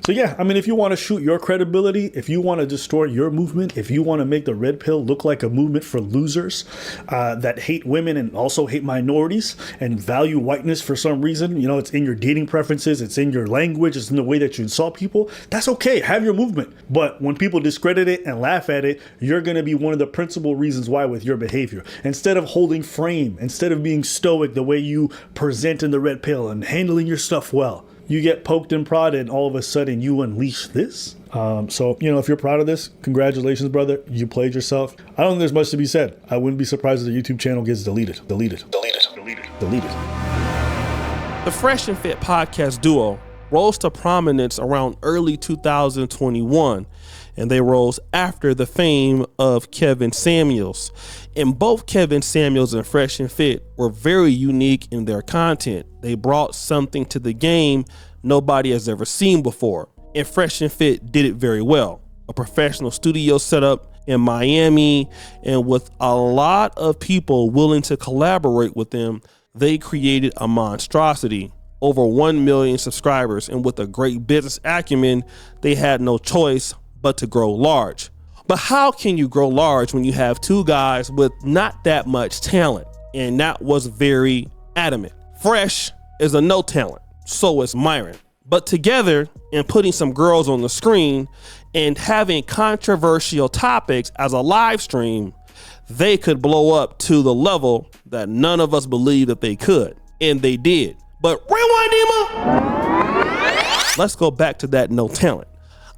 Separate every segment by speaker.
Speaker 1: So yeah, I mean, if you want to shoot your credibility, if you want to distort your movement, if you want to make the red pill look like a movement for losers that hate women and also hate minorities and value whiteness for some reason, you know, it's in your dating preferences, it's in your language, it's in the way that you insult people, that's okay. Have your movement. But when people discredit it and laugh at it, you're going to be one of the principal reasons why with your behavior. Instead of holding frame, instead of being stoic the way you present in the red pill and handling your stuff well, you get poked and prodded and all of a sudden you unleash this. So, you know, if you're proud of this, congratulations, brother. You played yourself. I don't think there's much to be said. I wouldn't be surprised if the YouTube channel gets deleted.
Speaker 2: The Fresh and Fit podcast duo rose to prominence around early 2021, and they rose after the fame of Kevin Samuels. And both Kevin Samuels and Fresh and Fit were very unique in their content. They brought something to the game nobody has ever seen before. And Fresh and Fit did it very well. A professional studio setup in Miami, and with a lot of people willing to collaborate with them, they created a monstrosity. Over 1 million subscribers, and with a great business acumen, they had no choice but to grow large. But how can you grow large when you have two guys with not that much talent? And that was very adamant. Fresh is a no talent, so is Myron. But together, and putting some girls on the screen and having controversial topics as a live stream, they could blow up to the level that none of us believed that they could. And they did. But rewind, Dima. Let's go back to that no talent.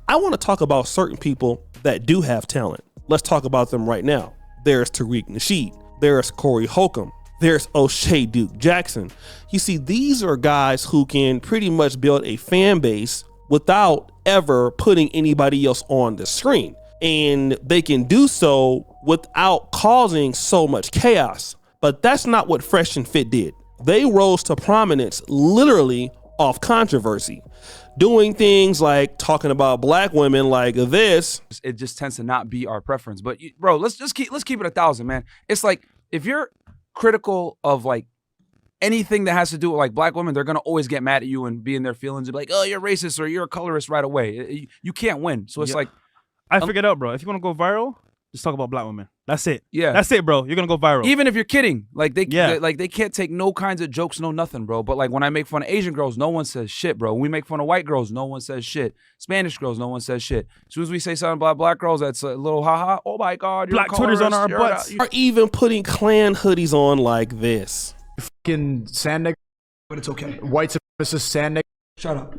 Speaker 2: I want to talk about certain people that do have talent. Let's talk about them right now. There's Tariq Nasheed. There's Corey Holcomb. There's O'Shea Duke Jackson. You see, these are guys who can pretty much build a fan base without ever putting anybody else on the screen. And they can do so without causing so much chaos. But that's not what Fresh and Fit did. They rose to prominence literally off controversy, doing things like talking about black women like this.
Speaker 3: It just tends to not be our preference. But bro, let's keep it 1,000, man. It's like, if you're critical of like anything that has to do with like black women, they're gonna always get mad at you and be in their feelings and be like, oh, you're racist or you're a colorist right away. You can't win. So it's like,
Speaker 4: I figured out, bro. If you want to go viral, just talk about black women. That's it.
Speaker 3: Yeah,
Speaker 4: that's it, bro. You're gonna go viral.
Speaker 3: Even if you're kidding, like they can't take no kinds of jokes, no nothing, bro. But like when I make fun of Asian girls, no one says shit, bro. When we make fun of white girls, no one says shit. Spanish girls, no one says shit. As soon as we say something about black girls, that's a little haha. Oh my God, you're
Speaker 4: black Twitter's on our butts.
Speaker 2: Are even putting Klan hoodies on like this.
Speaker 5: Fucking sand nigger.
Speaker 6: But it's okay.
Speaker 5: White supremacist sand nigger.
Speaker 6: Shut up.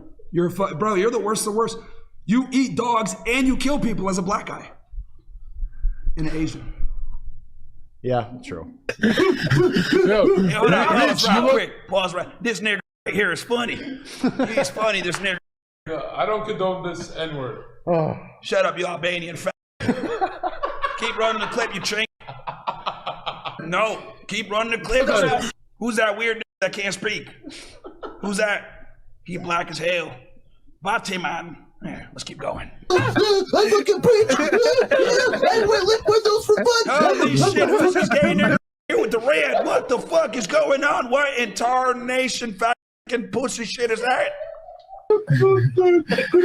Speaker 6: Bro, you're the worst of the worst. You eat dogs and you kill people as a black guy. And an Asian.
Speaker 5: Yeah, true.
Speaker 6: Hold on, quick. Pause right. This nigga right here is funny. He's funny, this nigga.
Speaker 7: I don't condone this N-word.
Speaker 5: Oh.
Speaker 6: Shut up, you Albanian fat. Keep running the clip, you chink. No, keep running the clip. Who's that weird nigga that can't speak? Who's that? He black as hell. Bate man. Yeah, let's keep going.
Speaker 8: I fucking preach. I wear lip windows for fun.
Speaker 6: Holy shit, who's this gay nigga here with the red? What the fuck is going on? What in tarnation fucking pussy shit is that?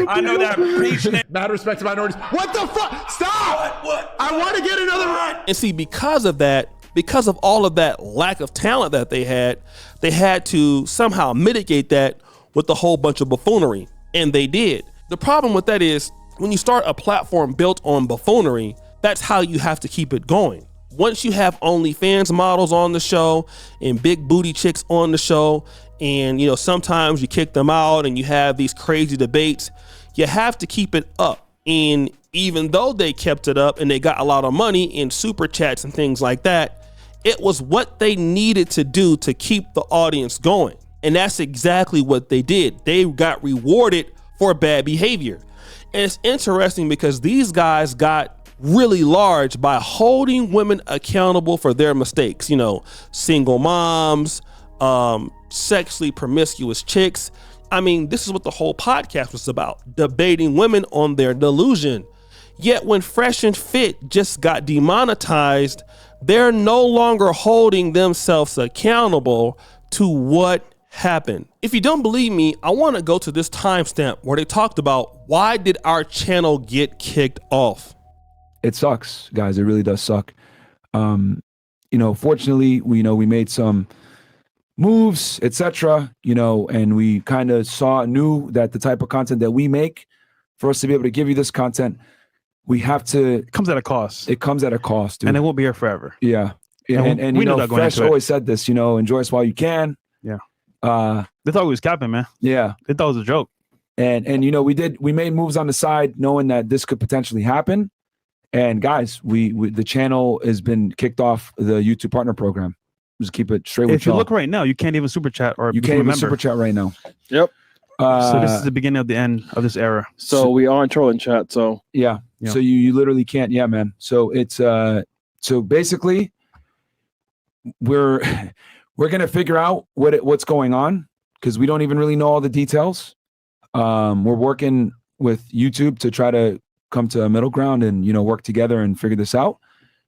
Speaker 6: I know that preach nigga.
Speaker 5: Mad respect to minorities. What the fuck? Stop!
Speaker 6: What?
Speaker 5: I want to get another one.
Speaker 2: And see, because of that, because of all of that lack of talent that they had to somehow mitigate that with a whole bunch of buffoonery. And they did. The problem with that is when you start a platform built on buffoonery, that's how you have to keep it going. Once you have OnlyFans models on the show and big booty chicks on the show, and sometimes you kick them out and you have these crazy debates, you have to keep it up. And even though they kept it up and they got a lot of money in super chats and things like that, it was what they needed to do to keep the audience going. And that's exactly what they did. They got rewarded for bad behavior. And it's interesting because these guys got really large by holding women accountable for their mistakes. Single moms, sexually promiscuous chicks. I mean, this is what the whole podcast was about, debating women on their delusion. Yet when Fresh and Fit just got demonetized, they're no longer holding themselves accountable to what happened. If you don't believe me, I want to go to this timestamp where they talked about why did our channel get kicked off.
Speaker 3: It sucks, guys. It really does suck. Fortunately, we made some moves, etc. And we kind of knew that the type of content that we make, for us to be able to give you this content, we have to.
Speaker 4: It comes at a cost.
Speaker 3: It comes at a cost, dude.
Speaker 4: And it won't be here forever.
Speaker 3: Yeah. And
Speaker 4: we knew that going
Speaker 3: Fresh
Speaker 4: into it.
Speaker 3: always said this, enjoy us while you can.
Speaker 4: Yeah. They thought we was capping, man.
Speaker 3: Yeah.
Speaker 4: They thought it was a joke.
Speaker 3: And we made moves on the side knowing that this could potentially happen. And guys, the channel has been kicked off the YouTube partner program. Just keep it straight with
Speaker 4: If you
Speaker 3: y'all.
Speaker 4: look right now, you can't even super chat or
Speaker 3: You can't even super chat right now.
Speaker 9: Yep.
Speaker 4: So this is the beginning of the end of this era.
Speaker 9: So we are in trolling chat. So
Speaker 3: yeah.
Speaker 4: Yeah.
Speaker 3: So you literally can't. Yeah, man. So it's so basically we're gonna figure out what's going on because we don't even really know all the details. We're working with YouTube to try to come to a middle ground and work together and figure this out.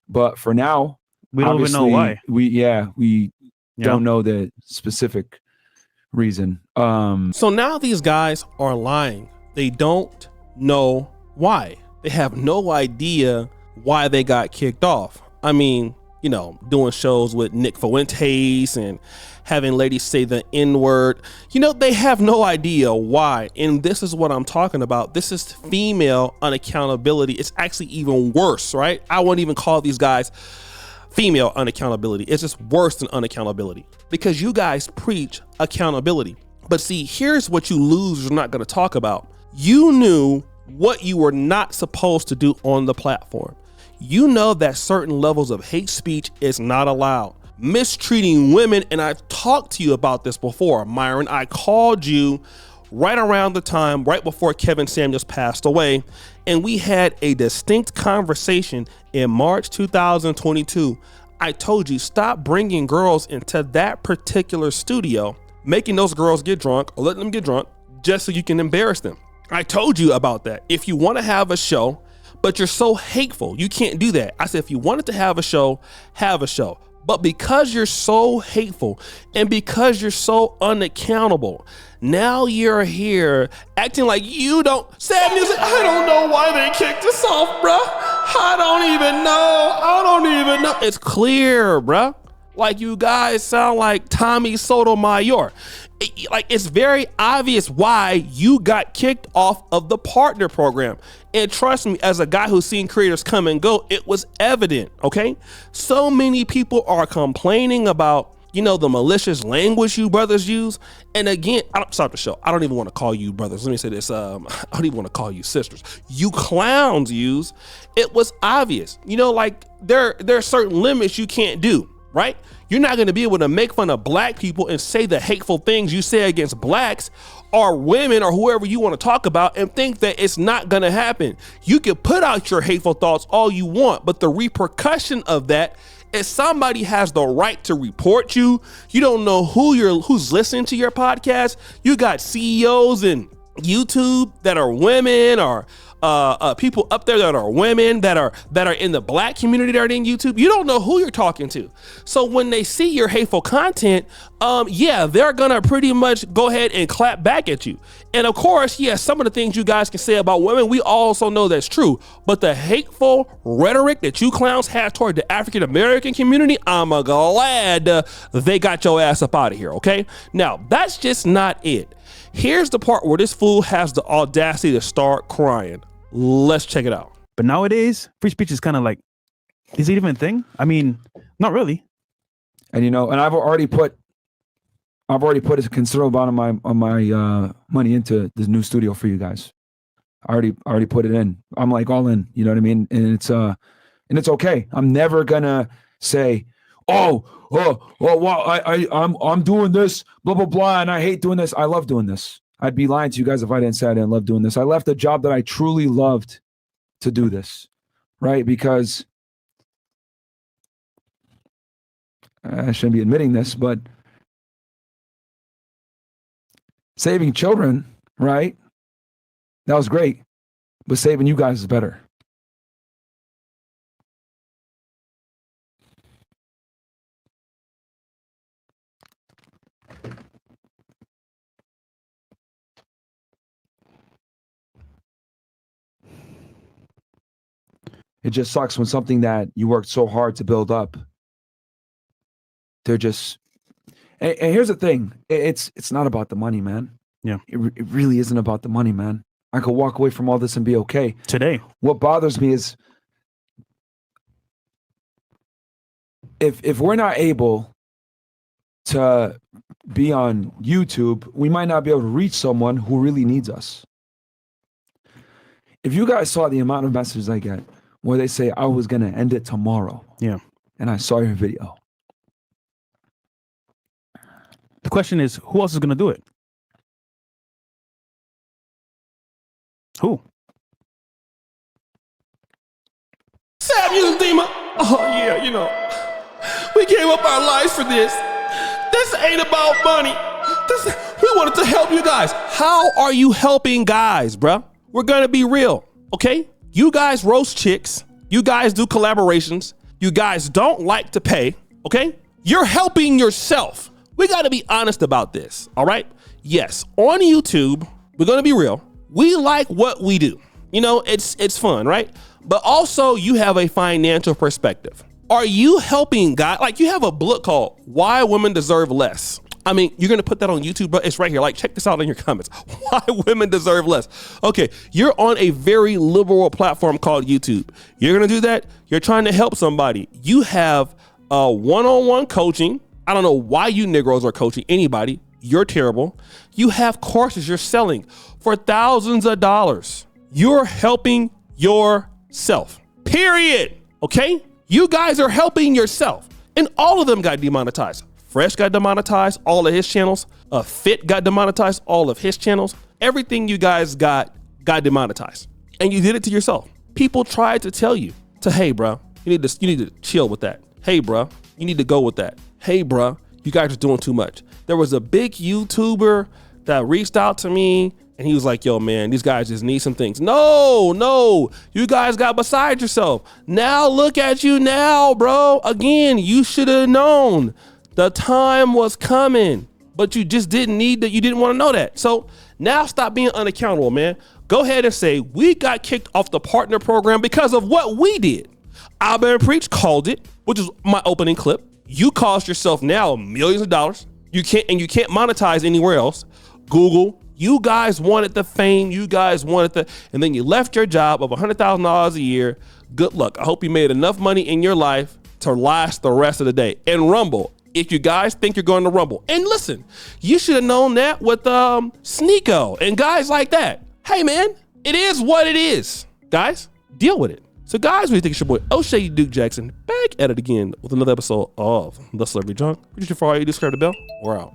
Speaker 3: But for now,
Speaker 4: We don't even know why.
Speaker 3: We don't know the specific reason.
Speaker 2: So now these guys are lying. They don't know why. They have no idea why they got kicked off. I mean, doing shows with Nick Fuentes and having ladies say the N-word. They have no idea why. And this is what I'm talking about. This is female unaccountability. It's actually even worse, right? I wouldn't even call these guys female unaccountability. It's just worse than unaccountability because you guys preach accountability. But see, here's what you losers are not going to talk about. You knew what you were not supposed to do on the platform. You know that certain levels of hate speech is not allowed. Mistreating women, and I've talked to you about this before, Myron. I called you right around the time, right before Kevin Samuels passed away, and we had a distinct conversation in March 2022. I told you, stop bringing girls into that particular studio, making those girls get drunk or letting them get drunk just so you can embarrass them. I told you about that. If you want to have a show, but you're so hateful, you can't do that. I said, if you wanted to have a show, have a show. But because you're so hateful and because you're so unaccountable, now you're here acting like you don't. Sad music, I don't know why they kicked us off, bruh. I don't even know. It's clear, bruh. Like you guys sound like Tommy Sotomayor. It's very obvious why you got kicked off of the partner program. And trust me, as a guy who's seen creators come and go, it was evident, okay? So many people are complaining about, the malicious language you brothers use. And again, stop the show. I don't even want to call you brothers. Let me say this. I don't even want to call you sisters. You clowns use. It was obvious. There are certain limits you can't do. Right? You're not going to be able to make fun of black people and say the hateful things you say against blacks or women or whoever you want to talk about and think that it's not going to happen. You can put out your hateful thoughts all you want, but the repercussion of that is somebody has the right to report you. You don't know who's listening to your podcast. You got CEOs in YouTube that are women or people up there that are women that are in the black community that are in YouTube. You don't know who you're talking to. So when they see your hateful content, they're gonna pretty much go ahead and clap back at you. And of course, some of the things you guys can say about women, we also know that's true. But the hateful rhetoric that you clowns have toward the African American community, I'm glad they got your ass up out of here. Okay, now that's just not it. Here's the part where this fool has the audacity to start crying. Let's check it out.
Speaker 4: But nowadays, free speech is kind of like, is it even a thing? I mean, not really.
Speaker 3: And and I've already put a considerable amount of my money into this new studio for you guys. I already put it in. I'm like all in. You know what I mean? And it's okay. I'm never gonna say, well, I'm doing this, blah blah blah, and I hate doing this. I love doing this. I'd be lying to you guys if I didn't say I didn't love doing this. I left a job that I truly loved to do this, right? Because I shouldn't be admitting this, but saving children, right? That was great, but saving you guys is better. It just sucks when something that you worked so hard to build up, they're just. And here's the thing: it's not about the money, man.
Speaker 4: Yeah.
Speaker 3: It really isn't about the money, man. I could walk away from all this and be okay.
Speaker 4: Today.
Speaker 3: What bothers me is if we're not able to be on YouTube, we might not be able to reach someone who really needs us. If you guys saw the amount of messages I get where they say I was going to end it tomorrow.
Speaker 4: Yeah.
Speaker 3: And I saw your video.
Speaker 4: The question is, who else is going to do it? Who?
Speaker 2: Samuel Dima. Oh yeah, you know, we gave up our lives for this. This ain't about money. We wanted to help you guys. How are you helping guys, bruh? We're gonna be real, okay? You guys roast chicks. You guys do collaborations. You guys don't like to pay, okay? You're helping yourself. We gotta be honest about this, all right? Yes, on YouTube, we're gonna be real. We like what we do. You know, it's fun, right? But also you have a financial perspective. Are you helping guys? Like you have a book called Why Women Deserve Less. I mean, you're going to put that on YouTube, but it's right here. Like, check this out in your comments. Why women deserve less. Okay, you're on a very liberal platform called YouTube. You're going to do that. You're trying to help somebody. You have one-on-one coaching. I don't know why you Negroes are coaching anybody. You're terrible. You have courses you're selling for thousands of dollars. You're helping yourself, period. Okay? You guys are helping yourself. And all of them got demonetized. Fresh got demonetized, all of his channels. Fit got demonetized, all of his channels. Everything you guys got demonetized. And you did it to yourself. People tried to tell you hey, bro, you need to chill with that. Hey, bro, you need to go with that. Hey, bro, you guys are doing too much. There was a big YouTuber that reached out to me and he was like, yo, man, these guys just need some things. No, you guys got beside yourself. Now look at you now, bro. Again, you should have known. The time was coming, but you just didn't need that. You didn't want to know that. So now stop being unaccountable, man. Go ahead and say, we got kicked off the partner program because of what we did. Alvin Preach called it, which is my opening clip. You cost yourself now millions of dollars. You can't monetize anywhere else. Google, you guys wanted the fame. You guys wanted and then you left your job of $100,000 a year. Good luck. I hope you made enough money in your life to last the rest of the day. And Rumble, if you guys think you're going to Rumble. And listen, you should have known that with Sneeko and guys like that. Hey, man, it is what it is. Guys, deal with it. So, guys, we think it's your boy, O'Shea Duke Jackson, back at it again with another episode of The Celebrity Junk. Producer for all you do, subscribe to the bell. We're out.